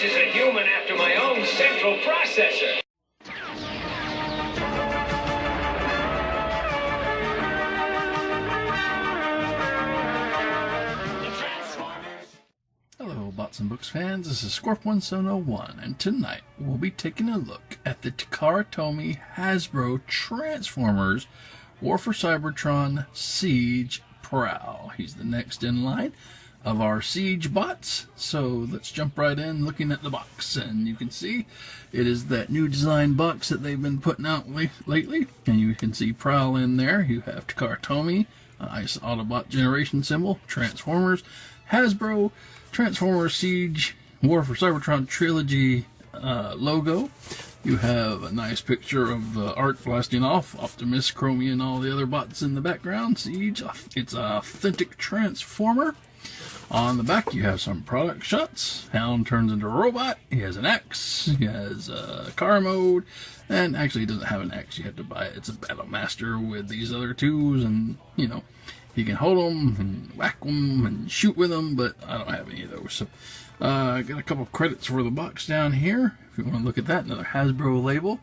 This is a human after my own central processor. Hello, Bots and Books fans. This is Scorp1701, and tonight we'll be taking a look at the Takara Tomy Hasbro Transformers War for Cybertron Siege Prowl. He's the next in line of our Siege bots. So let's jump right in looking at the box, and you can see it is that new design box that they've been putting out lately, and you can see Prowl in there. You have Takara Tomy, nice Autobot generation symbol, Transformers, Hasbro Transformers Siege War for Cybertron Trilogy logo. You have a nice picture of the art blasting off, Optimus, Chromie, and all the other bots in the background. Siege, it's an authentic Transformer. On the back, you have some product shots. Hound turns into a robot. He has an axe. He has car mode. And actually, he doesn't have an axe. You have to buy it. It's a Battle Master with these other twos. And, you know, you can hold them and whack them and shoot with them. But I don't have any of those. So, I got a couple credits for the box down here. If you want to look at that, another Hasbro label.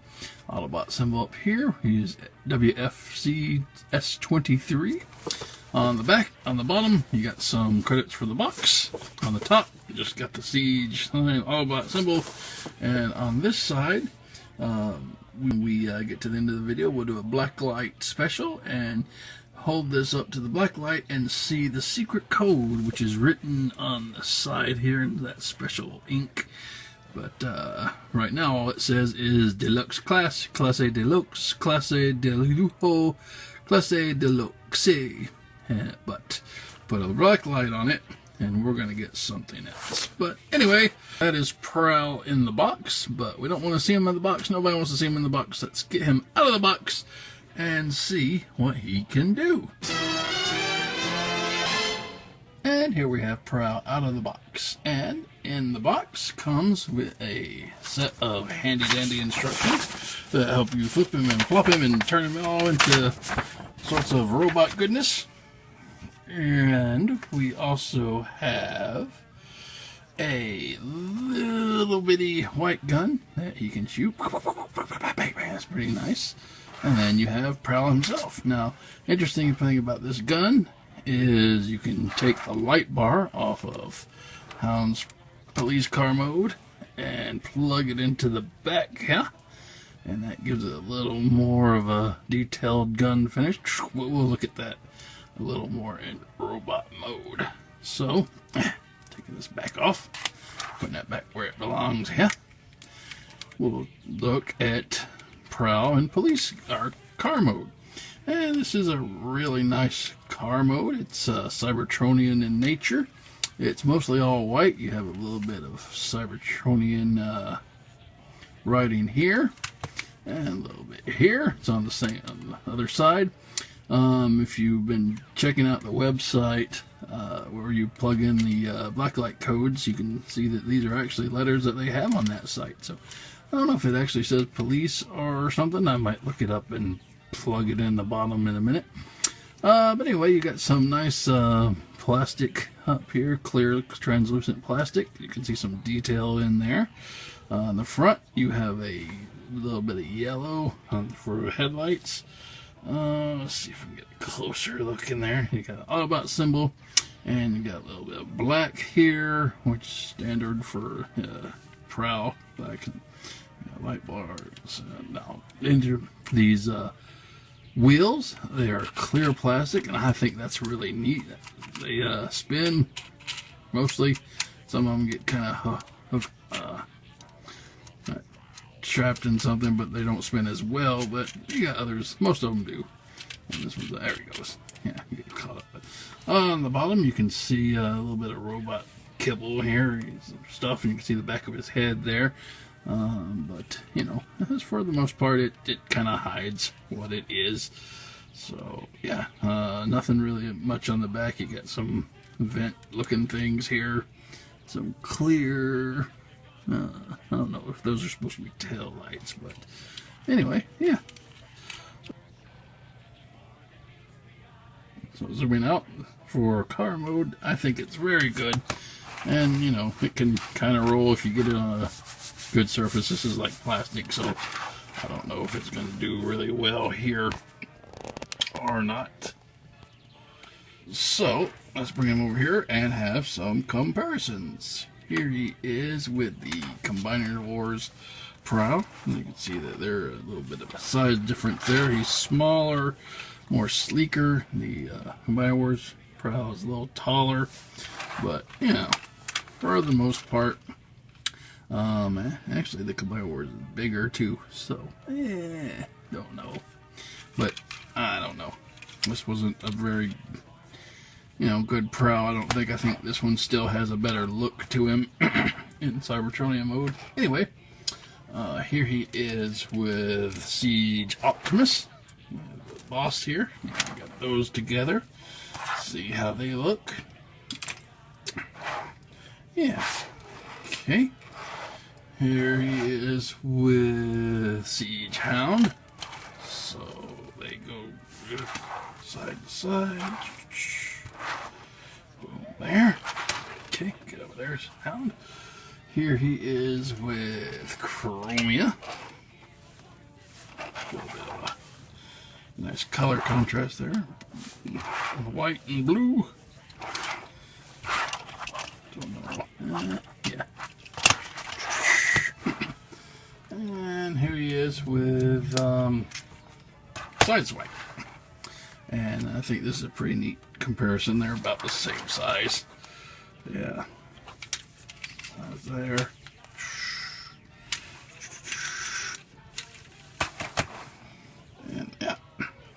Autobot symbol up here. He's WFC S23. On the back, on the bottom, you got some credits for the box. On the top, you just got the Siege Autobot symbol. And on this side, when we get to the end of the video, we'll do a blacklight special and hold this up to the blacklight and see the secret code, which is written on the side here in that special ink. But right now, all it says is Deluxe Class, Classe Deluxe, Classe de Lujo, Classe Deluxe. But put a black light on it, and we're going to get something else. But anyway, that is Prowl in the box, but we don't want to see him in the box. Nobody wants to see him in the box. Let's get him out of the box and see what he can do. And here we have Prowl out of the box. And in the box comes with a set of handy-dandy instructions that help you flip him and flop him and turn him all into sorts of robot goodness. And we also have a little bitty white gun that he can shoot. That's pretty nice. And then you have Prowl himself. Now, interesting thing about this gun is you can take the light bar off of Hound's police car mode and plug it into the back here. And that gives it a little more of a detailed gun finish. We'll look at that a little more in robot mode. So, taking this back off, putting that back where it belongs here. We'll look at Prowl and police, our car mode. And this is a really nice car mode. It's Cybertronian in nature. It's mostly all white. You have a little bit of Cybertronian writing here, and a little bit here. It's on the other side. If you've been checking out the website where you plug in the blacklight codes, you can see that these are actually letters that they have on that site. So I don't know if it actually says police or something. I might look it up and plug it in the bottom in a minute. But anyway, you got some nice plastic up here, clear translucent plastic. You can see some detail in there. On the front, you have a little bit of yellow for headlights. Let's see if we can get a closer look in there. You got an Autobot symbol, and you got a little bit of black here, which is standard for Prowl. Black and light bars. Now, into these wheels, they are clear plastic, and I think that's really neat. They spin mostly. Some of them get kind of trapped in something, but they don't spin as well. But you got others, most of them do. And this one's, there he goes. Yeah, you get caught up. But on the bottom, you can see a little bit of robot kibble here, some stuff, and you can see the back of his head there. But you know, as for the most part, it kind of hides what it is. So yeah, nothing really much on the back. You got some vent-looking things here, some clear. I don't know if those are supposed to be tail lights, but anyway, yeah. So zooming out for car mode, I think it's very good. And, you know, it can kind of roll if you get it on a good surface. This is like plastic, so I don't know if it's going to do really well here or not. So, let's bring him over here and have some comparisons. Here he is with the Combiner Wars Prowl. You can see that there's a little bit of a size difference there. He's smaller, more sleeker. The Combiner Wars Prowl is a little taller, but, you know, for the most part, actually the Combiner Wars is bigger too, so, don't know. But, I don't know. This wasn't a very, you know, good Prowl, I don't think. I think this one still has a better look to him in Cybertronian mode. Anyway, here he is with Siege Optimus, the boss here. Got those together. See how they look. Yeah. Okay. Here he is with Siege Hound. So they go side to side. Boom, there. Okay, get over there, Hound. Here he is with Chromia. A little bit of a nice color contrast there. White and blue. Don't know. Yeah. And here he is with Sideswipe. And I think this is a pretty neat comparison. They're about the same size. Yeah. There. And yeah.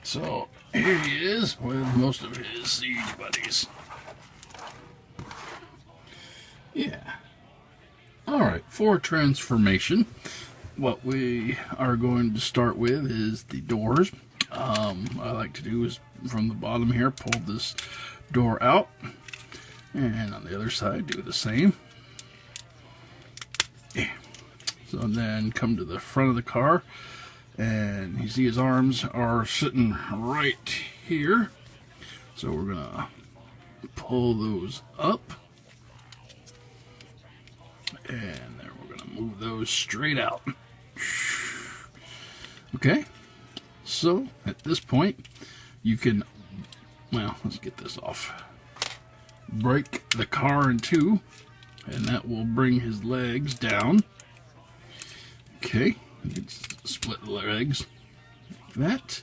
So here he is with most of his siege buddies. Yeah. Alright, for transformation, what we are going to start with is the doors. What I like to do is from the bottom here, pull this door out, and on the other side do the same. Yeah. So then come to the front of the car, and you see his arms are sitting right here. So we're gonna pull those up, and then we're gonna move those straight out. Okay, so at this point you can, well, let's get this off, break the car in two, and that will bring his legs down. Okay, you can split the legs like that,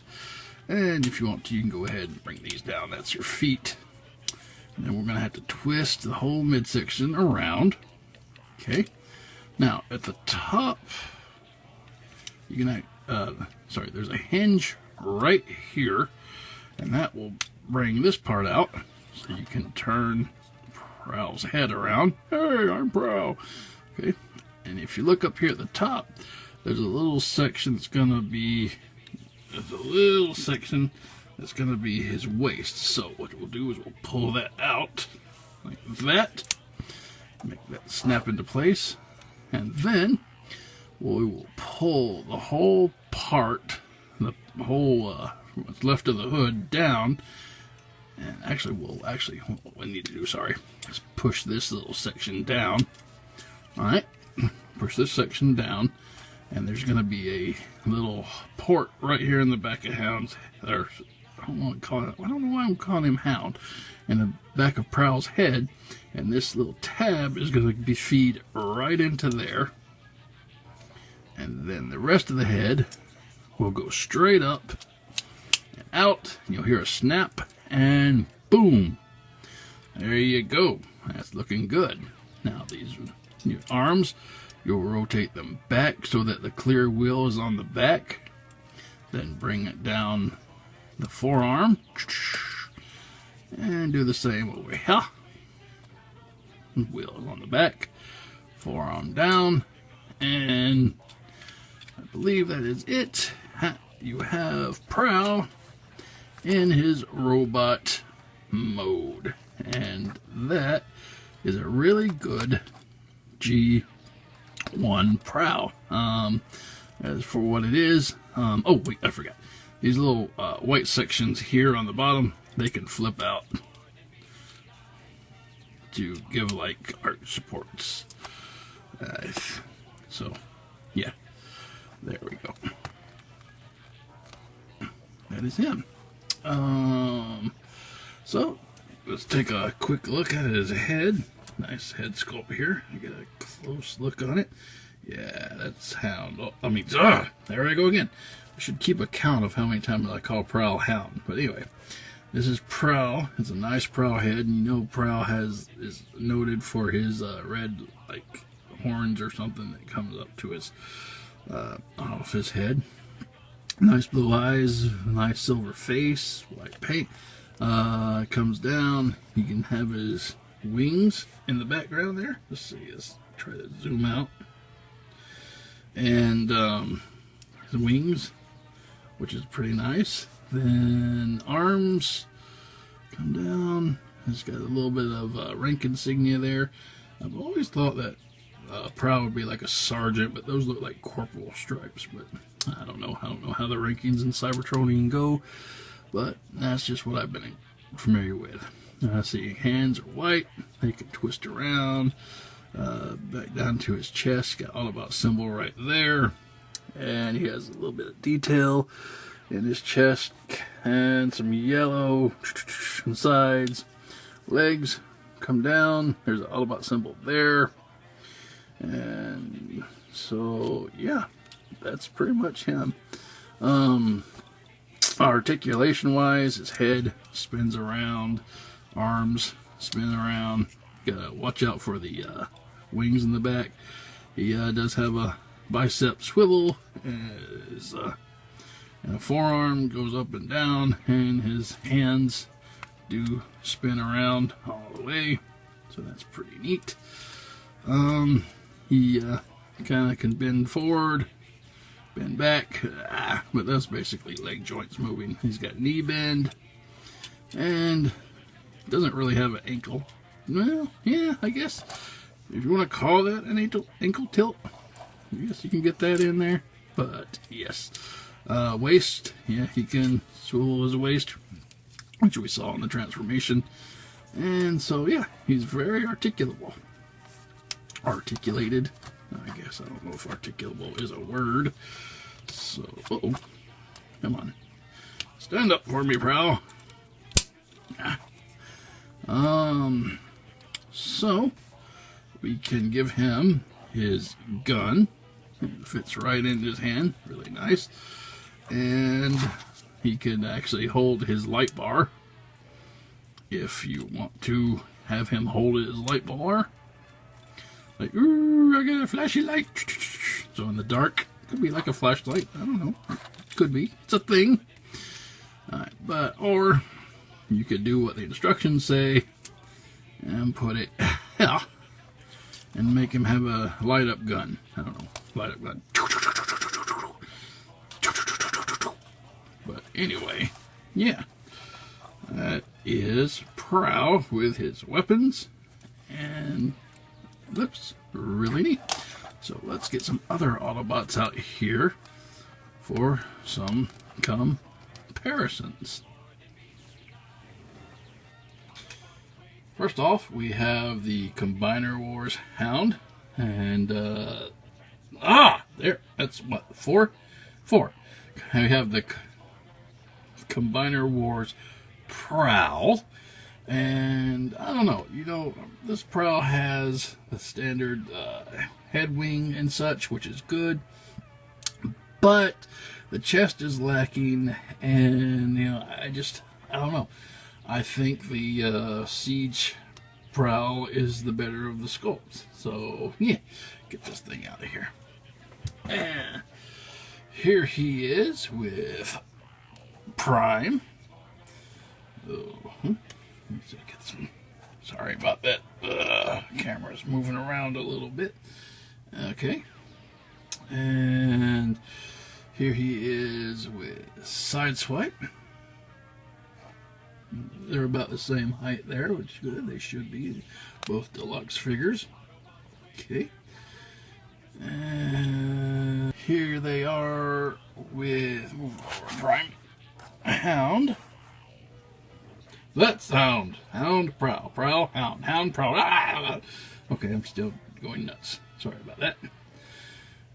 and if you want to, you can go ahead and bring these down. That's your feet. And then we're going to have to twist the whole midsection around. Okay, now at the top, you can, there's a hinge right here, and that will bring this part out, so you can turn Prowl's head around. Hey, I'm Prowl. Okay, and if you look up here at the top, there's a little section that's going to be, his waist. So what we'll do is we'll pull that out like that, make that snap into place, and then we will pull the whole part, the whole what's left of the hood down. And actually, what we need to do, is push this little section down. Alright, push this section down, and there's going to be a little port right here in the back of Hound's, or I don't know why I'm calling him Hound, in the back of Prowl's head, and this little tab is going to be feed right into there, and then the rest of the head will go straight up and out, and you'll hear a snap, and boom, there you go. That's looking good. Now these your arms, you'll rotate them back so that the clear wheel is on the back, then bring it down the forearm, and do the same over here. Wheel is on the back, forearm down, and I believe that is it. You have Prowl in his robot mode, and that is a really good G1 Prowl. As for what it is, oh wait, I forgot. These little white sections here on the bottom, they can flip out. to give like arch supports. So, yeah, there we go. That is him. So let's take a quick look at his head. Nice head sculpt here. You get a close look on it. Yeah, that's Hound. Oh, I mean, there I go again. I should keep a count of how many times I call Prowl Hound. But anyway, this is Prowl. It's a nice Prowl head, and you know Prowl is noted for his red like horns or something that comes up to his off his head. Nice blue eyes, nice silver face, white paint. Comes down. You can have his wings in the background there. Let's see. Let's try to zoom out. And his wings, which is pretty nice. Then arms come down. It's got a little bit of rank insignia there. I've always thought that Prowl would be like a sergeant, but those look like corporal stripes. But I don't know. I don't know how the rankings in Cybertronian go, but that's just what I've been familiar with. See, hands are white. They can twist around. Back down to his chest. Got all about symbol right there. And he has a little bit of detail in his chest. And some yellow on sides. Legs come down. There's an all about symbol there. And so, yeah, that's pretty much him. Articulation wise, his head spins around, arms spin around. Gotta watch out for the wings in the back. He does have a bicep swivel, and a forearm goes up and down, and his hands do spin around all the way, so that's pretty neat. He kind of can bend forward, bend back, but that's basically leg joints moving. He's got knee bend, and doesn't really have an ankle. Well, yeah, I guess if you want to call that an ankle tilt, I guess you can get that in there. But yes, waist, yeah, he can swivel his waist, which we saw in the transformation. And so, yeah, he's very articulable. Articulated, I guess. I don't know if articulable is a word. So, come on. Stand up for me, Prowl. So, we can give him his gun. It fits right in his hand. Really nice. And he can actually hold his light bar. If you want to have him hold his light bar. Like, ooh, I got a flashy light. So in the dark, could be like a flashlight. I don't know. Could be. It's a thing. Alright, or you could do what the instructions say and put it yeah, and make him have a light up gun. I don't know. Light up gun. But anyway, yeah. That is Prowl with his weapons, and looks really neat. So let's get some other Autobots out here for some comparisons. First off, we have the Combiner Wars Hound, and there, that's what, four. We have the Combiner Wars Prowl, and I don't know, this Prowl has the standard head wing and such, which is good, but the chest is lacking, and I don't know. I think the Siege Prowl is the better of the sculpts. So yeah, get this thing out of here. And here he is with Prime. Sorry about that. Camera's moving around a little bit. Okay. And here he is with Sideswipe. They're about the same height there, which is good. They should be. Both deluxe figures. Okay. And here they are with Prime Hound. That's Hound. Hound, Prowl. Prowl, Hound. Hound, Prowl. Ah! Okay, I'm still going nuts. Sorry about that.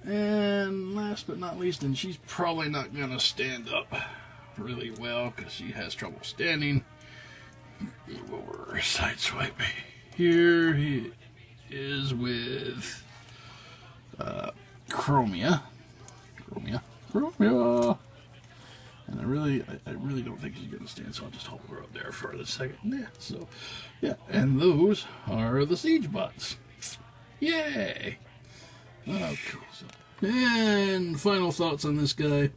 And last but not least, and she's probably not going to stand up really well because she has trouble standing. Move over, sideswipe. Here he is with Chromia. And I really don't think she's gonna stand, so I'll just hold her up there for a second. Yeah, so yeah, and those are the siege bots. Yay! Okay, so and final thoughts on this guy.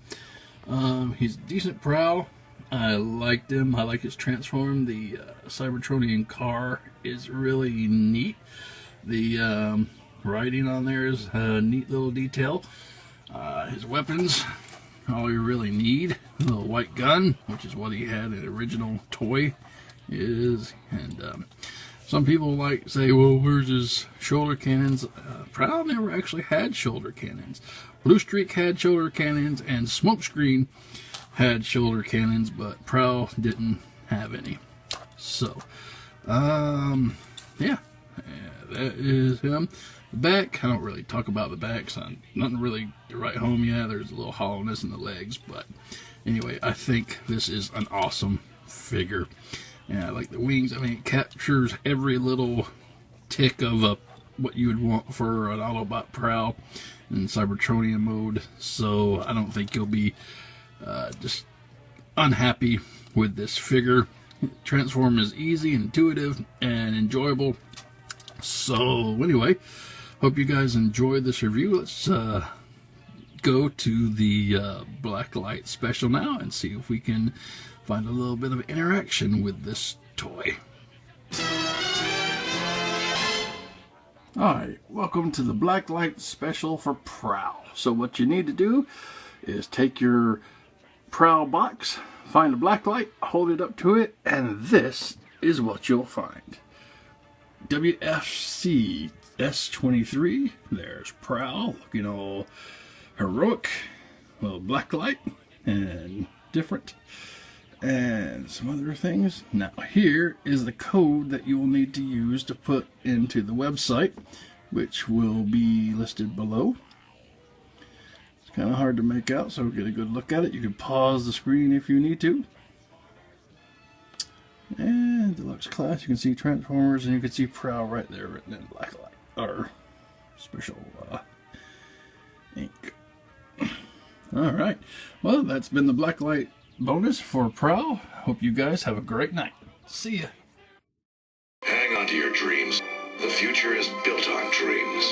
He's a decent Prowl. I liked him. I like his transform. The Cybertronian car is really neat. The writing on there is a neat little detail. His weapons, all you really need. A little white gun, which is what he had in the original toy, is. And some people like say, well, where's his shoulder cannons? Prowl never actually had shoulder cannons. Blue Streak had shoulder cannons, and Smokescreen had shoulder cannons, but Prowl didn't have any. So, yeah, that is him. The back, I don't really talk about the back, so nothing really to write home yet. There's a little hollowness in the legs, but anyway, I think this is an awesome figure. And I like the wings. I mean, it captures every little tick of what you would want for an Autobot Prowl in Cybertronian mode. So I don't think you'll be just unhappy with this figure. Transform is easy, intuitive, and enjoyable. So anyway, hope you guys enjoyed this review. Let's go to the Blacklight special now and see if we can find a little bit of interaction with this toy. Alright, welcome to the Blacklight special for Prowl. So what you need to do is take your Prowl box, find a Blacklight, hold it up to it, and this is what you'll find. WFC S23, there's Prowl, looking all heroic, little Blacklight, and different, and some other things. Now here is the code that you will need to use to put into the website, which will be listed below. It's kind of hard to make out, so get a good look at it. You can pause the screen if you need to. And deluxe class, you can see Transformers, and you can see Prowl right there written in Blacklight, or special ink. Alright, well, that's been the Blacklight bonus for Prowl. Hope you guys have a great night. See ya. Hang on to your dreams. The future is built on dreams.